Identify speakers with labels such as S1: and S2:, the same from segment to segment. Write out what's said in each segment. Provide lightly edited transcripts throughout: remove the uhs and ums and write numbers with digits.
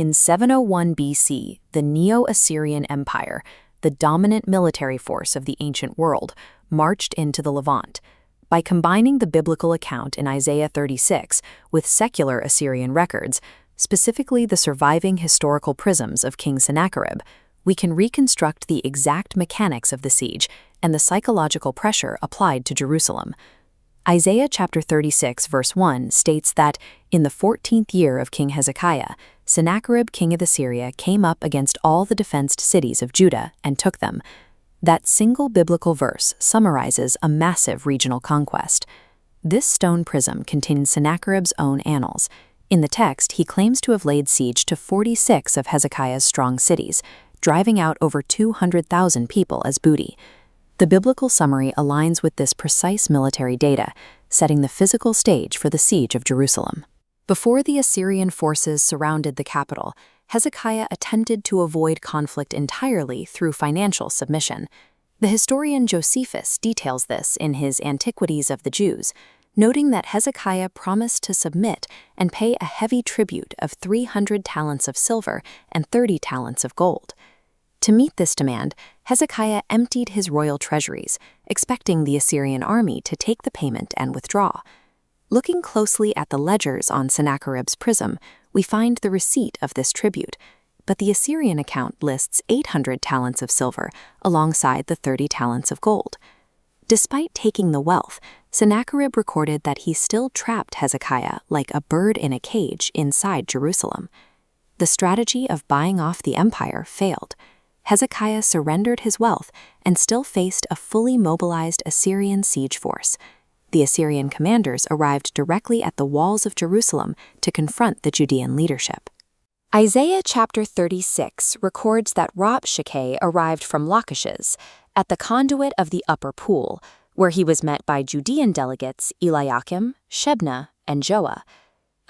S1: In 701 BC, the Neo-Assyrian Empire, the dominant military force of the ancient world, marched into the Levant. By combining the biblical account in Isaiah 36 with secular Assyrian records, specifically the surviving historical prisms of King Sennacherib, we can reconstruct the exact mechanics of the siege and the psychological pressure applied to Jerusalem. Isaiah chapter 36 verse 1 states that, in the 14th year of King Hezekiah, Sennacherib king of Assyria came up against all the defenced cities of Judah and took them. That single biblical verse summarizes a massive regional conquest. This stone prism contains Sennacherib's own Annals. In the text, he claims to have laid siege to 46 of Hezekiah's strong cities, driving out over 200,000 people as booty. The biblical summary aligns with this precise military data, setting the physical stage for the siege of Jerusalem. Before the Assyrian forces surrounded the capital, Hezekiah attempted to avoid conflict entirely through financial submission. The historian Josephus details this in his Antiquities of the Jews, noting that Hezekiah promised to submit and pay a heavy tribute of 300 talents of silver and 30 talents of gold. To meet this demand, Hezekiah emptied his royal treasuries, expecting the Assyrian army to take the payment and withdraw. Looking closely at the ledgers on Sennacherib's prism, we find the receipt of this tribute, but the Assyrian account lists 800 talents of silver alongside the 30 talents of gold. Despite taking the wealth, Sennacherib recorded that he still trapped Hezekiah like a bird in a cage inside Jerusalem. The strategy of buying off the empire failed. Hezekiah surrendered his wealth and still faced a fully mobilized Assyrian siege force. The Assyrian commanders arrived directly at the walls of Jerusalem to confront the Judean leadership. Isaiah chapter 36 records that Rabshakeh arrived from Lachish at the conduit of the upper pool, where he was met by Judean delegates Eliakim, Shebna, and Joah.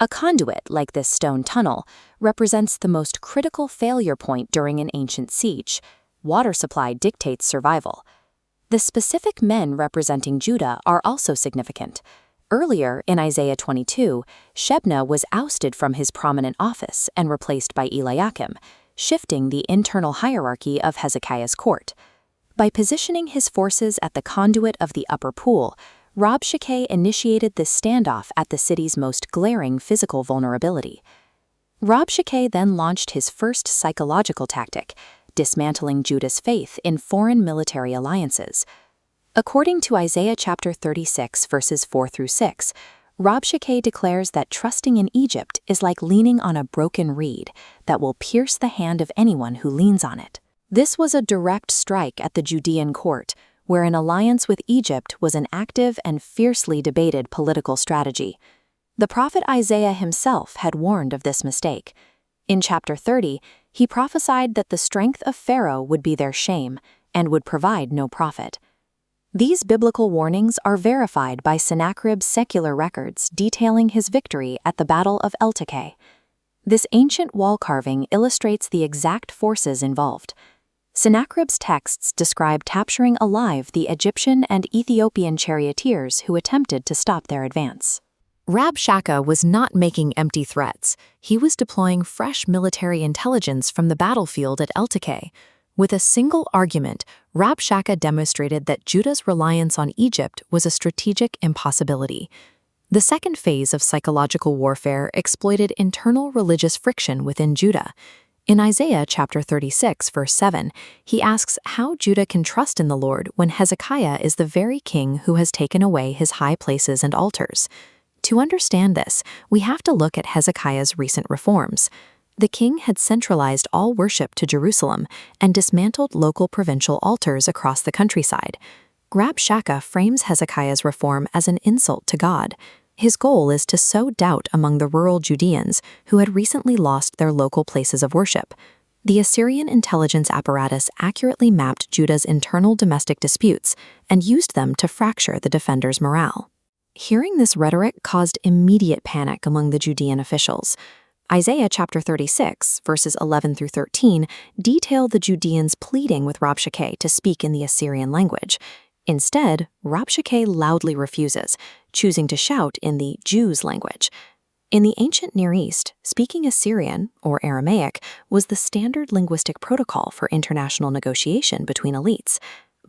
S1: A conduit, like this stone tunnel, represents the most critical failure point during an ancient siege. Water supply dictates survival. The specific men representing Judah are also significant. Earlier, in Isaiah 22, Shebna was ousted from his prominent office and replaced by Eliakim, shifting the internal hierarchy of Hezekiah's court. By positioning his forces at the conduit of the upper pool, Rabshakeh initiated this standoff at the city's most glaring physical vulnerability. Rabshakeh then launched his first psychological tactic, dismantling Judah's faith in foreign military alliances. According to Isaiah chapter 36, verses 4 through 6, Rabshakeh declares that trusting in Egypt is like leaning on a broken reed that will pierce the hand of anyone who leans on it. This was a direct strike at the Judean court, where an alliance with Egypt was an active and fiercely debated political strategy. The prophet Isaiah himself had warned of this mistake. In chapter 30, he prophesied that the strength of Pharaoh would be their shame and would provide no profit. These biblical warnings are verified by Sennacherib's secular records detailing his victory at the Battle of Eltekeh. This ancient wall carving illustrates the exact forces involved. Sennacherib's texts describe capturing alive the Egyptian and Ethiopian charioteers who attempted to stop their advance. Rabshakeh was not making empty threats. He was deploying fresh military intelligence from the battlefield at Eltekeh. With a single argument, Rabshakeh demonstrated that Judah's reliance on Egypt was a strategic impossibility. The second phase of psychological warfare exploited internal religious friction within Judah. In Isaiah chapter 36, verse 7, he asks how Judah can trust in the Lord when Hezekiah is the very king who has taken away his high places and altars. To understand this, we have to look at Hezekiah's recent reforms. The king had centralized all worship to Jerusalem and dismantled local provincial altars across the countryside. Rabshakeh frames Hezekiah's reform as an insult to God. His goal is to sow doubt among the rural Judeans who had recently lost their local places of worship. The Assyrian intelligence apparatus accurately mapped Judah's internal domestic disputes and used them to fracture the defenders' morale. Hearing this rhetoric caused immediate panic among the Judean officials. Isaiah chapter 36, verses 11 through 13, detail the Judeans pleading with Rabshakeh to speak in the Assyrian language. Instead, Rabshakeh loudly refuses, choosing to shout in the Jews' language. In the ancient Near East, speaking Assyrian, or Aramaic, was the standard linguistic protocol for international negotiation between elites.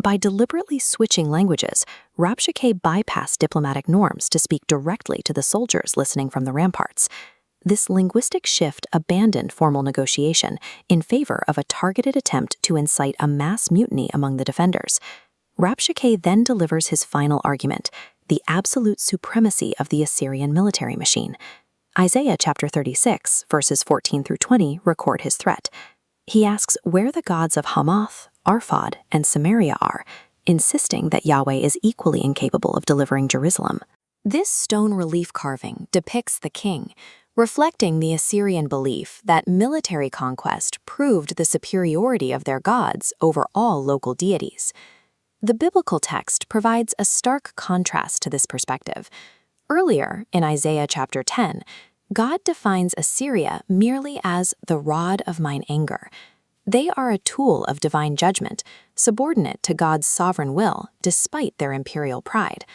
S1: By deliberately switching languages, Rabshakeh bypassed diplomatic norms to speak directly to the soldiers listening from the ramparts. This linguistic shift abandoned formal negotiation in favor of a targeted attempt to incite a mass mutiny among the defenders. Rabshakeh then delivers his final argument, the absolute supremacy of the Assyrian military machine. Isaiah chapter 36, verses 14 through 20 record his threat. He asks where the gods of Hamath, Arphad, and Samaria are, insisting that Yahweh is equally incapable of delivering Jerusalem. This stone relief carving depicts the king, reflecting the Assyrian belief that military conquest proved the superiority of their gods over all local deities. The biblical text provides a stark contrast to this perspective. Earlier, in Isaiah chapter 10, God defines Assyria merely as the rod of mine anger. They are a tool of divine judgment, subordinate to God's sovereign will despite their imperial pride.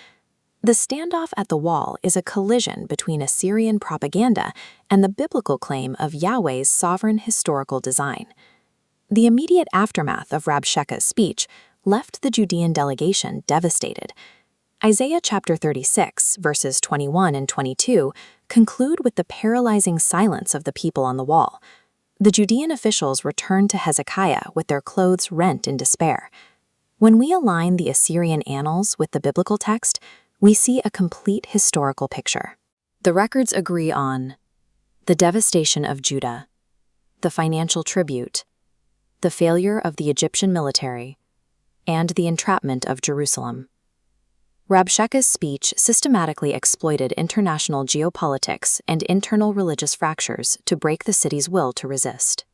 S1: The standoff at the wall is a collision between Assyrian propaganda and the biblical claim of Yahweh's sovereign historical design. The immediate aftermath of Rabshakeh's speech left the Judean delegation devastated. Isaiah chapter 36, verses 21 and 22 conclude with the paralyzing silence of the people on the wall. The Judean officials returned to Hezekiah with their clothes rent in despair. When we align the Assyrian Annals with the biblical text, we see a complete historical picture. The records agree on the devastation of Judah, the financial tribute, the failure of the Egyptian military, and the entrapment of Jerusalem. Rabshakeh's speech systematically exploited international geopolitics and internal religious fractures to break the city's will to resist.